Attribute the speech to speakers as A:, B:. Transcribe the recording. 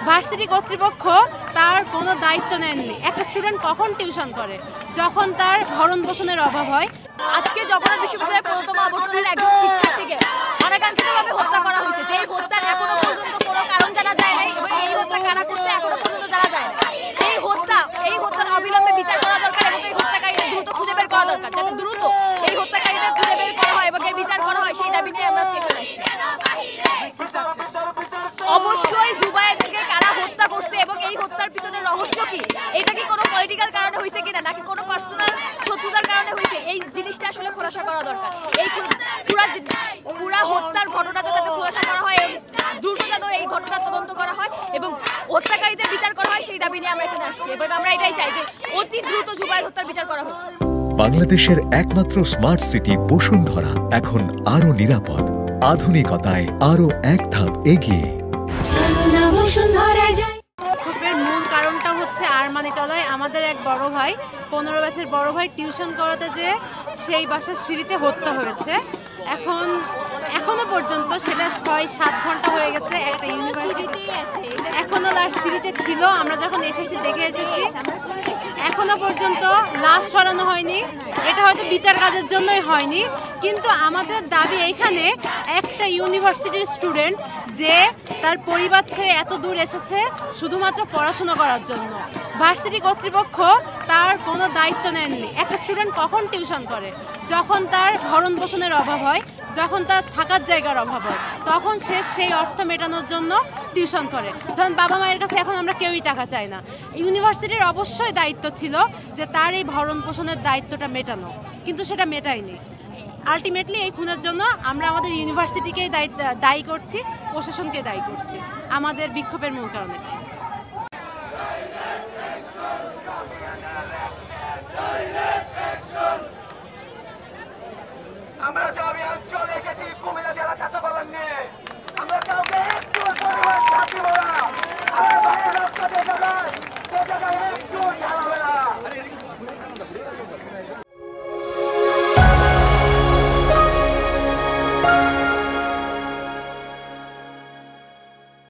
A: Varsity কর্তৃপক্ষ তার কোনো দায়িত্ব নেননি। একটা স্টুডেন্ট কখন টিউশন করে? যখন তার ভরণ পোষণের অভাব হয়।
B: আজকে জগন্নাথ বিশ্ববিদ্যালয়ের প্রথম আবর্তনের একজন শিক্ষার্থীকে অনাকাঙ্ক্ষিতভাবে হত্যা করা হয়েছে, যে হত্যার এখনো পর্যন্ত কোনো কারণ জানা যায় নাই এবং এই হত্যা কারা করছে এখনো পর্যন্ত জানা যায় না। এই হত্যার অবিলম্বে বিচার করা দরকার এবং এই হত্যাকারীদের দ্রুত খুঁজে বের করা দরকার, যাতে দ্রুত এই হত্যাকারীদের খুঁজে বের করা হয় এবং এর বিচার করা হয়, সেই দাবি নিয়ে আমরা এখানে আসছি। অবশ্যই জুবায়েরকে কারা হত্যা করছে এবং এই হত্যার পিছনে রহস্য কি, এটা কি কোনো পলিটিক্যাল কারণে হয়েছে কিনা নাকি কোনো পার্সোনাল শত্রুতার কারণে হয়েছে, এই জিনিসটা আসলে খোলাসা করা দরকার। এই পুরা হত্যার ঘটনা যাতে খোলাসা করা হয় এবং দ্রুত যেন এই ঘটনার তদন্ত করা হয় এবং হত্যাকারীদের বিচার করা হয়, সেই দাবি নিয়ে আমরা এখানে আসছি এবং আমরা এটাই চাই যে অতি দ্রুত জুবায়ের হত্যার বিচার করা হোক।
C: বাংলাদেশের একমাত্র স্মার্ট সিটি বসুন্ধরা এখন আরো নিরাপদ, আধুনিকতায় আরো এক ধাপ এগিয়ে।
A: বিক্ষোভের মূল কারণটা হচ্ছে আরমানিটলায় আমাদের এক বড় ভাই, 15 ব্যাচের বড় ভাই টিউশন করাতে যেয়ে সেই বাসার সিঁড়িতে হত্যা হয়েছে। এখনো পর্যন্ত সেটা 6-7 ঘন্টা হয়ে গেছে। একটা ইউনিভার্সিটি এখনো তার সিঁড়িতে ছিল, আমরা যখন এসেছি দেখে এসেছি। এখনো পর্যন্ত লাশ সরানো হয়নি। এটা হয়তো বিচার কাজের জন্যই হয়নি, কিন্তু আমাদের দাবি এইখানে একটা ইউনিভার্সিটির স্টুডেন্ট যে তার পরিবার ছেড়ে এত দূর এসেছে শুধুমাত্র পড়াশোনা করার জন্য, ভার্সিটি কর্তৃপক্ষ তার কোনো দায়িত্ব নেননি। একটা স্টুডেন্ট কখন টিউশন করে? যখন তার ভরণ পোষণের অভাব হয়, যখন তার থাকার জায়গার অভাব হয়, তখন সে সেই অর্থ মেটানোর জন্য টিউশন করে। ধরুন বাবা মায়ের কাছে এখন আমরা কেউই টাকা চাই না। ইউনিভার্সিটির অবশ্যই দায়িত্ব ছিল যে তার এই ভরণ পোষণের দায়িত্বটা মেটানো, কিন্তু সেটা মেটায়নি। আলটিমেটলি এই খুনের জন্য আমরা আমাদের ইউনিভার্সিটিকেই দায়ী করছি, প্রশাসনকে দায়ী করছি। আমাদের বিক্ষোভের মূল কারণ এটাই।